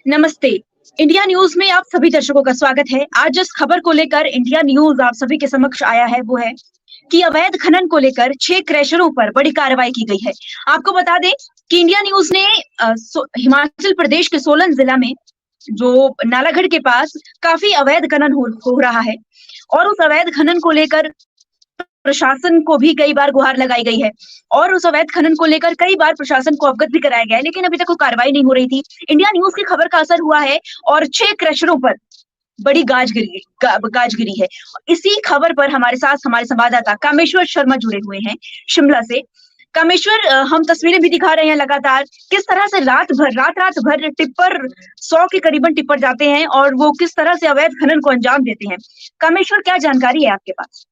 नमस्ते। India news में आप सभी दर्शकों का स्वागत है। आज जिस खबर को लेकर इंडिया न्यूज आप सभी के समक्ष आया है वो है कि अवैध खनन को लेकर 6 क्रैशरों पर बड़ी कार्रवाई की गई है। आपको बता दें कि इंडिया न्यूज ने हिमाचल प्रदेश के सोलन जिला में जो नालागढ़ के पास काफी अवैध खनन हो रहा है और उस अवैध खनन को लेकर प्रशासन को भी कई बार गुहार लगाई गई है और उस अवैध खनन को लेकर कई बार प्रशासन को अवगत भी कराया गया है, लेकिन अभी तक कोई कार्रवाई नहीं हो रही थी। इंडिया न्यूज की खबर का असर हुआ है और 6 क्रशरों पर बड़ी गाज गिरी है। इसी खबर पर हमारे साथ हमारे संवाददाता कामेश्वर शर्मा जुड़े हुए हैं शिमला से। कामेश्वर, हम तस्वीरें भी दिखा रहे हैं लगातार किस तरह से रात रात भर टिप्पर 100 के करीबन टिप्पर जाते हैं और वो किस तरह से अवैध खनन को अंजाम देते हैं। कामेश्वर, क्या जानकारी है आपके पास?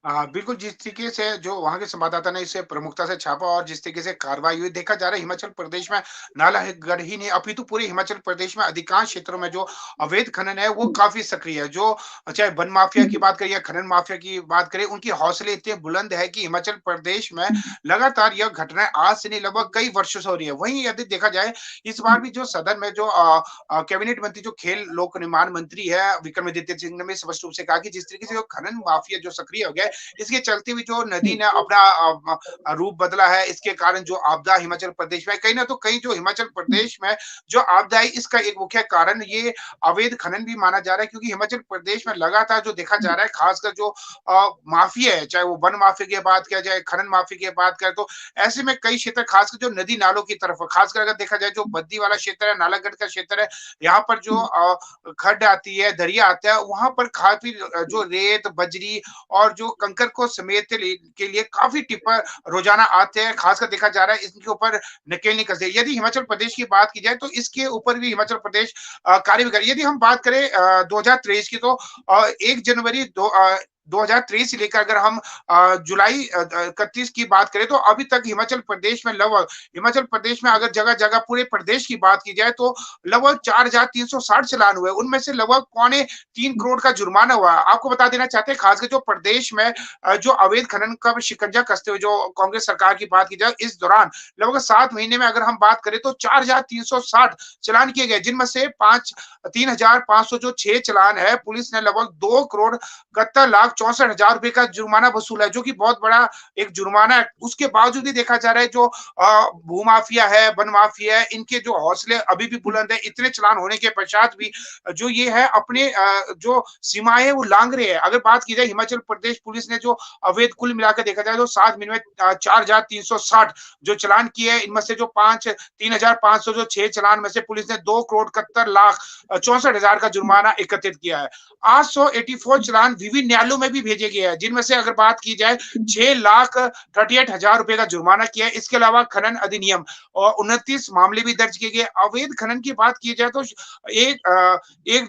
बिल्कुल, जिस तरीके से जो वहाँ के संवाददाता ने इसे प्रमुखता से छापा और जिस तरीके से कार्रवाई हुई, देखा जा रहा है हिमाचल प्रदेश में नालागढ़ ही नहीं अपितु पूरे हिमाचल प्रदेश में अधिकांश क्षेत्रों में जो अवैध खनन है वो काफ़ी सक्रिय है। जो चाहे वन माफिया की बात करें या खनन माफिया की बात करें, उनके हौसले इतने बुलंद है कि हिमाचल प्रदेश में लगातार यह घटनाएँ आज से नहीं लगभग कई वर्षों से हो रही है। वहीं यदि देखा जाए, इस बार भी जो सदन में जो कैबिनेट मंत्री जो खेल लोक निर्माण मंत्री है विक्रमादित्य सिंह ने भी स्पष्ट रूप से कहा कि जिस तरीके से जो खनन माफिया जो सक्रिय हो गया है, इसके चलते भी जो नदी ने अपना रूप बदला है, इसके कारण जो आपदा हिमाचल प्रदेश में कहीं ना तो कहीं जो हिमाचल प्रदेश में जो आपदा है, इसका एक मुख्य कारण ये अवैध खनन भी माना जा रहा है, क्योंकि हिमाचल प्रदेश में लगातार जो देखा जा रहा है, खासकर जो माफिया है, चाहे वो वन माफिया की बात किया जाए, खनन माफिया की बात करें, तो ऐसे में कई क्षेत्र खासकर जो नदी नालों की तरफ, खासकर अगर देखा जाए जो बद्दी वाला क्षेत्र है, नालागढ़ का क्षेत्र है, यहाँ पर जो खड्ड आती है, दरिया आता है, वहां पर काफी जो रेत बजरी और जो कंकर को समेटने के लिए काफी टिप्पर रोजाना आते हैं। खासकर देखा जा रहा है इनके ऊपर नकेल नहीं कसते। यदि हिमाचल प्रदेश की बात की जाए तो इसके ऊपर भी हिमाचल प्रदेश कार्य भी करे। यदि हम बात करें 2023 की, तो 1 जनवरी 2023 से लेकर अगर हम जुलाई 31 की बात करें, तो अभी तक हिमाचल प्रदेश में लगभग हिमाचल प्रदेश में अगर जगह जगह पूरे प्रदेश की बात की जाए तो लगभग 4,360 चालान हुए। उनमें से लगभग 3.25 करोड़ का जुर्माना हुआ। आपको बता देना चाहते हैं, खासकर जो प्रदेश में जो अवैध खनन का शिकंजा कसते हुए जो कांग्रेस सरकार की बात की जाए, इस दौरान लगभग 7 महीने में अगर हम बात करें तो 4,360 चालान किए गए, जिनमें से 3,500 जो 6 चालान है, पुलिस ने लगभग 2,71,64,000 रुपए का जुर्माना वसूला है, जो कि बहुत बड़ा एक जुर्माना है। उसके बावजूद भी देखा जा रहा है जो भूमाफिया है, वन माफिया है, इनके जो हौसले अभी भी बुलंद है। इतने चालान होने के पश्चात भी जो ये है अपने जो सीमाएं वो लांग रहे हैं। अगर बात की जाए हिमाचल प्रदेश पुलिस ने जो अवैध कुल मिलाकर देखा जाए तो 7 महीने में 4,360 जो चालान किए हैं, इनमें से जो 3,500 जो 6 चालान में से पुलिस ने 2,71,64,000 का जुर्माना एकत्रित किया है। 884 चालान विभिन्न न्यायालयों में भी भेजे गए हैं, जिनमें से अगर बात की जाए 6,38,000 रुपए का जुर्माना किया है। इसके अलावा खनन अधिनियम और 29 मामले भी दर्ज किए गए। अवैध खनन की बात की जाए तो 1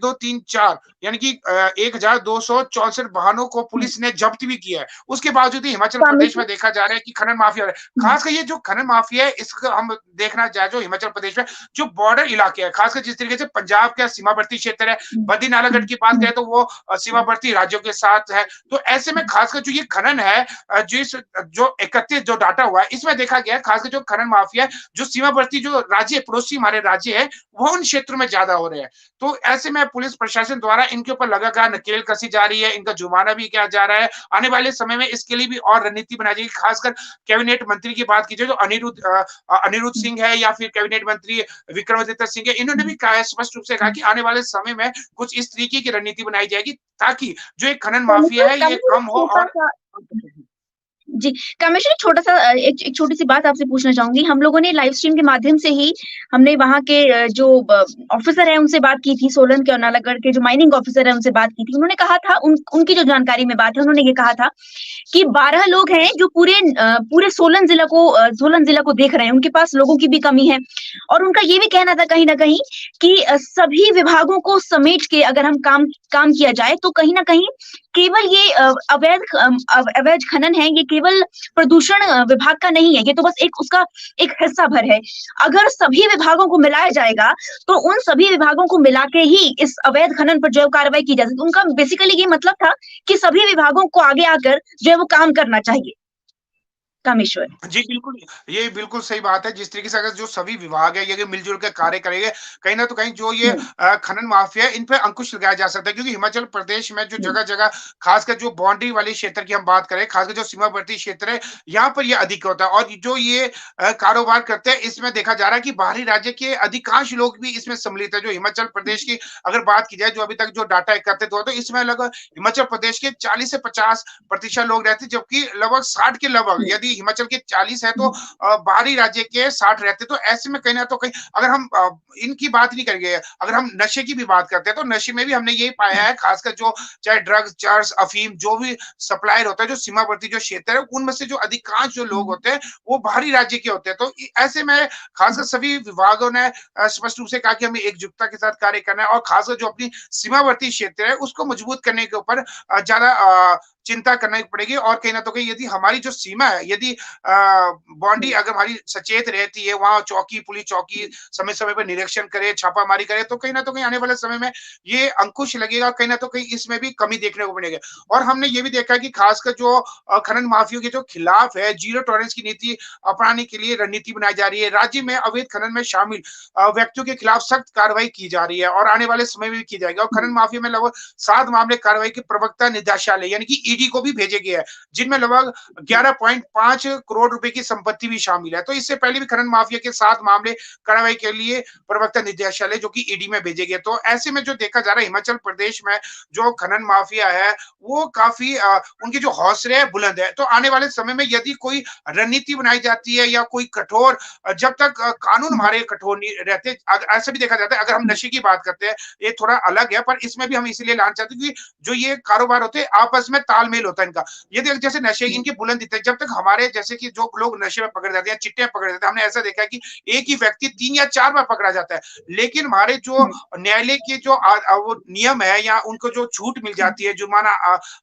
2 3 4 यानी कि 1,264 वाहनों को पुलिस ने जब्त भी किया है। उसके बावजूद ही हिमाचल प्रदेश में देखा जा रहा है कि खनन माफिया है। खासकर ये जो खनन माफिया है, इसका हम देखना चाहे जो हिमाचल प्रदेश में जो बॉर्डर इलाके है, खासकर जिस तरीके से पंजाब का सीमावर्ती क्षेत्र है, बद्दी नालागढ़ की बात करें तो वो सीमावर्ती राज्यों के साथ है। तो ऐसे में खासकर जो ये खनन है, जो एकत्रित जो डाटा हुआ है, इसमें देखा गया है खासकर जो खनन माफिया है, जो सीमावर्ती जो राज्य पड़ोसी हमारे राज्य है, वो उन क्षेत्रों में ज्यादा हो रहे हैं। तो ऐसे में पुलिस प्रशासन द्वारा इनके ऊपर लगातार नकेल कसी जा रही है, इनका जुर्माना भी किया जा रहा है। आने वाले समय में इसके लिए भी और रणनीति बनाई जाएगी। खासकर कैबिनेट मंत्री की बात की जाए तो अनिरुद्ध सिंह है या फिर कैबिनेट मंत्री विक्रमादित्य सिंह है, इन्होंने भी कहा है, स्पष्ट रूप से कहा कि आने वाले समय में कुछ इस तरीके की रणनीति बनाई जाएगी ताकि जो एक खनन माफिया है ये कम हो। और जी, कमिश्नर, छोटा-सा एक छोटी-सी बात आपसे पूछना चाहूँगी। हम लोगों ने लाइव स्ट्रीम के माध्यम से ही हमने वहाँ के जो ऑफिसर हैं उनसे बात की थी, सोलन के और नालागढ़ के जो माइनिंग ऑफिसर हैं उनसे बात की थी। उन्होंने कहा था उनकी जो जानकारी में बात है, उन्होंने ये कहा था कि 12 लोग हैं जो पूरे सोलन जिला को देख रहे हैं, उनके पास लोगों की भी कमी है। और उनका ये भी कहना था कहीं न कहीं कि सभी विभागों को समेट के अगर हम काम किया जाए तो कहीं न कहीं केवल ये अवैध खनन है, ये केवल प्रदूषण विभाग का नहीं है, ये तो बस उसका एक हिस्सा भर है। अगर सभी विभागों को मिलाया जाएगा तो उन सभी विभागों को मिला के ही इस अवैध खनन पर जो है कार्रवाई की जा सकती है। उनका बेसिकली ये मतलब था कि सभी विभागों को आगे आकर जो है वो काम करना चाहिए। कामेश्वर। जी, बिल्कुल, ये बिल्कुल सही बात है। जिस तरीके से अगर जो सभी विभाग है, ये अगर मिल-जुल के कार्य करेंगे, कहीं न तो कहीं जो ये हुँ, खनन माफिया है, इन पे अंकुश लगाया जा सकता है। क्योंकि हिमाचल प्रदेश में जो हुँ, जगह-जगह खासकर जो बाउंड्री वाले क्षेत्र की हम बात करें, खासकर जो सीमावर्ती क्षेत्र है, यहाँ पर ये अधिक होता है और जो ये कारोबार करते हैं, इसमें देखा जा रहा है कि बाहरी राज्य के अधिकांश लोग भी इसमें सम्मिलित है। जो हिमाचल प्रदेश की अगर बात की जाए, जो अभी तक जो डाटा एकत्रित हुआ, तो इसमें लगभग हिमाचल प्रदेश के 40 से 50% लोग रहते हैं, जबकि लगभग 60 के लगभग हुँ, यदि हिमाचल के 40 है तो हुँ, बाहरी राज्य के 60 रहते। तो ऐसे में कहीं न तो कहीं अगर हम इनकी बात नहीं करेंगे, अगर हम नशे की भी बात करते हैं, तो नशे में भी हमने यही पाया है खासकर जो चाहे ड्रग्स, चरस, अफ़ीम जो भी सप्लायर होता है, जो सीमावर्ती जो क्षेत्र है, उनमें से जो अधिकांश जो लोग हुँ, होते हैं, वो बाहरी राज्य के होते हैं। तो ऐसे में खासकर सभी विभागों ने स्पष्ट रूप से कहा कि हमें एकजुटता के साथ कार्य करना है और खासकर जो अपनी सीमावर्ती क्षेत्र है, उसको मजबूत करने के ऊपर ज़्यादा चिंता करनी पड़ेगी और कहीं न तो कहीं यदि हमारी जो सीमा है, यदि बाउंड्री हुँ, अगर हमारी सचेत रहती है, वहाँ चौकी, पुलिस चौकी समय-समय पे निरीक्षण करे, छापामारी करे, तो कहीं न तो कहीं आने वाले समय में ये अंकुश लगेगा, कहीं न तो कहीं इसमें भी कमी देखने को मिलेगी। और हमने ये भी देखा है कि खासकर जो खनन माफियाओं के जो खिलाफ है, ज़ीरो टॉलरेंस की नीति अपनाने के लिए रणनीति बनाई जा रही है। राज्य में अवैध खनन में शामिल व्यक्तियों के खिलाफ सख्त कार्रवाई की जा रही है और आने वाले समय में भी की जाएगी और खनन हुँ, माफिया में लगभग 7 मामले कार्रवाई के प्रवक्ता निदेशालय यानी कि ईडी को भी भेजे गए हैं, जिनमें लगभग हुँ, 11.5 करोड़ रुपए की संपत्ति भी शामिल है। तो इससे पहले भी खनन माफिया के 7 मामले कार्रवाई के लिए प्रवक्ता निदेशालय जो कि ईडी में भेजे गए। तो ऐसे में जो देखा जा रहा है हिमाचल प्रदेश में जो खनन माफिया है, वो काफ़ी उनके जो हौसले हैं बुलंद है। तो आने वाले समय में यदि कोई रणनीति बनाई जाती है या कोई कठोर जब तक कानून हुँ, हमारे कठोर नहीं रहते ऐसा भी देखा जाता है अगर हम हुँ, नशे की बात करते हैं, ये थोड़ा अलग है पर इसमें भी हम इसीलिए लाना चाहते हैं कि जो ये कारोबार होते हैं आपस में तालमेल होता है इनका। यदि जैसे नशे हुँ, इनकी बुलंद इतने जब तक हमारे जैसे कि जो लोग नशे में पकड़े जाते हैं, चिट्टे में पकड़े जाते हैं, हमने ऐसा देखा है कि एक ही व्यक्ति 3 या 4 बार पकड़ा जाता है। लेकिन हमारे जो हुँ, न्यायालय के जो वो नियम है या उनको जो छूट मिल हुँ, जाती है, जुर्माना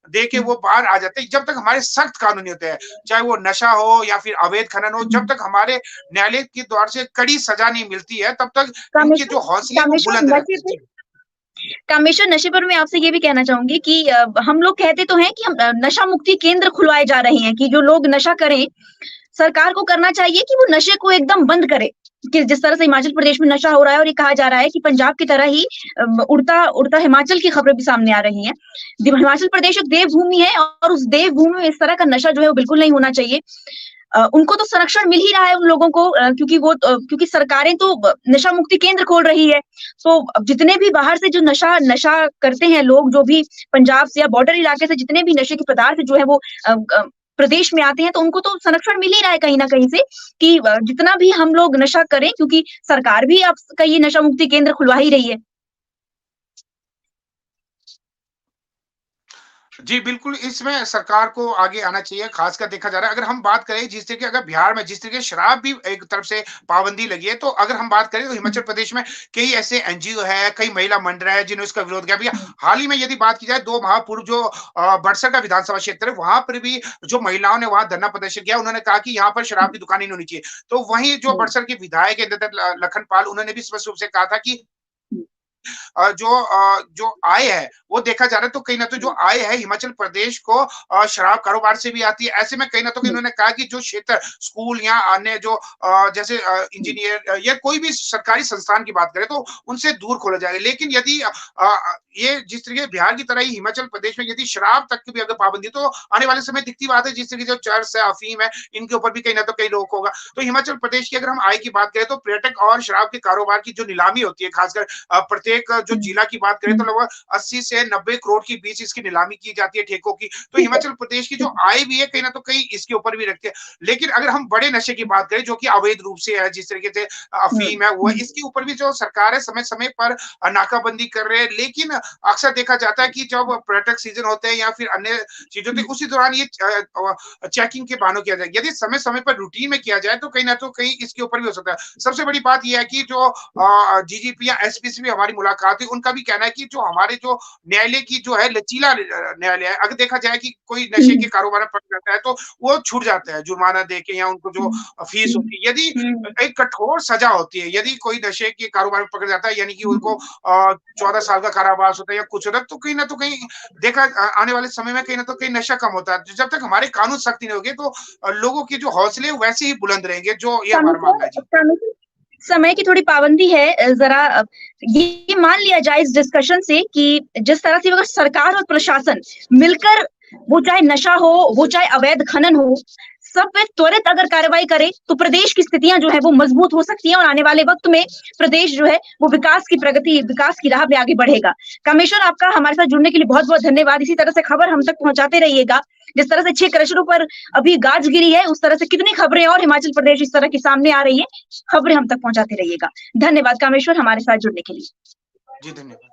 दे के हुँ, वो बाहर आ जाते हैं, जब तक हमारे सख्त कानून नहीं होते हैं, चाहे वो नशा हो या फिर अवैध खनन हो, जब हुँ। तक हमारे न्यायालय के द्वार से कड़ी सजा नहीं मिलती है, तब तक इनके कामेश्वर जो हौसले वो कामेश्वर बुलंद नशे रहते हैं। पे जी। कामेश्वर नशे पर मैं आपसे ये भी कहना चाहूँगी कि हम लोग कहते तो हैं कि हम नशा मुक्ति केंद्र खुलवाए जा रहे हैं कि जो लोग नशा करें, सरकार को करना चाहिए कि वो नशे को एकदम बंद करे। कि जिस तरह से हिमाचल प्रदेश में नशा हो रहा है और ये कहा जा रहा है कि पंजाब की तरह ही उड़ता उड़ता हिमाचल की खबरें भी सामने आ रही हैं। हिमाचल प्रदेश एक देवभूमि है और उस देवभूमि में इस तरह का नशा जो है वो बिल्कुल नहीं होना चाहिए। उनको तो संरक्षण मिल ही रहा है उन लोगों को क्योंकि क्योंकि सरकारें तो नशा मुक्ति केंद्र खोल रही है। तो अब जितने भी बाहर से जो नशा नशा करते हैं लोग, जो भी पंजाब से या बॉर्डर इलाके से जितने भी नशे के पदार्थ जो है वो प्रदेश में आते हैं, तो उनको तो संरक्षण मिल ही रहा है कहीं न कहीं से कि जितना भी हम लोग नशा करें, क्योंकि सरकार भी अब का ये नशा मुक्ति केंद्र खुलवा ही रही है। जी, बिल्कुल, इसमें सरकार को आगे आना चाहिए, ख़ासकर देखा जा रहा है अगर हम बात करें जिस तरीके अगर बिहार में जिस तरीके शराब भी एक तरफ से पाबंदी लगी है, तो अगर हम बात करें तो हुँ, हिमाचल प्रदेश में कई ऐसे एनजीओ है, कई महिला मंडल है, जिन्होंने इसका विरोध किया। अभी हुँ, हाल ही में यदि बात की जाए 2 माह पूर्व जो बड़सर का विधानसभा क्षेत्र है, वहाँ पर भी जो महिलाओं ने वहाँ धरना प्रदर्शन किया, उन्होंने कहा कि यहाँ पर शराब हुँ, की दुकानें नहीं होनी चाहिए। तो वहीं जो हुँ, बड़सर के विधायक हैं दत्त लखन पाल, उन्होंने भी स्पष्ट रूप से कहा था कि हुँ, जो आय है, वो देखा जा रहा है तो कहीं न तो जो हुँ, आय है हिमाचल प्रदेश को शराब कारोबार से भी आती है। ऐसे में कहीं न तो कहीं हुँ, उन्होंने कहा कि जो क्षेत्र स्कूल या अन्य जो जैसे हुँ, इंजीनियर या कोई भी सरकारी संस्थान की बात करें तो उनसे दूर खोला जाएगा। लेकिन यदि ये जिस तरीके बिहार की तरह ही हिमाचल प्रदेश में यदि शराब तक की भी अगर पाबंदी तो आने वाले समय दिखती बात है जिस तरीके से जो चरस है, अफ़ीम है, इनके ऊपर भी कहीं न तो कहीं रोक होगा। तो हिमाचल प्रदेश की अगर हम आय की बात करें तो पर्यटक और शराब के कारोबार की जो नीलामी होती है, खासकर प्रत्येक जो हुँ, जिला की बात करें तो हुँ, लगभग 80 से 90 करोड़ के बीच इसकी नीलामी की जाती है ठेकों की। तो ठीक है, हिमाचल प्रदेश की जो ठीक आय भी है कहीं न तो कहीं इसके ऊपर भी रखती है। लेकिन अगर हम बड़े नशे की बात करें जो कि अवैध रूप से है, जिस तरीके से हुँ, अफ़ीम है वो है, हुँ, इसके ऊपर भी जो सरकार है समय-समय पर नाकाबंदी कर रहे हैं। लेकिन अक्सर देखा जाता है कि जब पर्यटक सीज़न होते हैं या फिर अन्य चीज़ होती हुँ, है, उसी दौरान ये चेकिंग के बहानों किया जाए। यदि समय-समय पर रूटीन में किया जाए तो कहीं न तो कहीं इसके ऊपर भी हो सकता है। सबसे बड़ी बात ये है कि जो डीजीपी या एसपी से भी हमारी मुलाकात हुई, उनका भी कहना है कि जो हमारे जो न्यायालय की जो है लचीला न्यायालय है, अगर देखा जाए कि कोई नशे के कारोबार में पड़ जाता है तो वो छूट जाता है, जुर्माना दे के या उनको जो फीस होती है। यदि एक कठोर सज़ा होती है, यदि कोई नशे के कारोबार में पकड़ जाता है, यानी कि उनको 14 साल का कारावास होता है या कुछ होता है, तो कहीं न तो कहीं देखा आने वाले समय में कहीं न तो कहीं नशा कम होता है। जब तक हमारे कानून सख्त नहीं होंगे तो लोगों के जो हौसले वैसे ही बुलंद रहेंगे, जो ये हमारा मानना है। जी। समय की थोड़ी पाबंदी है, जरा ये मान लिया जाए इस डिस्कशन से कि जिस तरह से अगर सरकार और प्रशासन मिलकर, वो चाहे नशा हो, वो चाहे अवैध खनन हो, सब पे त्वरित अगर कार्रवाई करे तो प्रदेश की स्थितियां जो है वो मजबूत हो सकती हैं और आने वाले वक्त में प्रदेश जो है वो विकास की प्रगति, विकास की राह पे आगे बढ़ेगा। कमिश्नर, आपका हमारे साथ जुड़ने के लिए बहुत-बहुत धन्यवाद। इसी तरह से खबर हम तक पहुंचाते रहिएगा। जिस तरह से 6 क्रशरों पर अभी गाज गिरी है, उस तरह से कितनी खबरें और हिमाचल प्रदेश इस तरह की सामने आ रही है, खबरें हम तक पहुंचाते रहिएगा। धन्यवाद कामेश्वर, हमारे साथ जुड़ने के लिए। जी, धन्यवाद।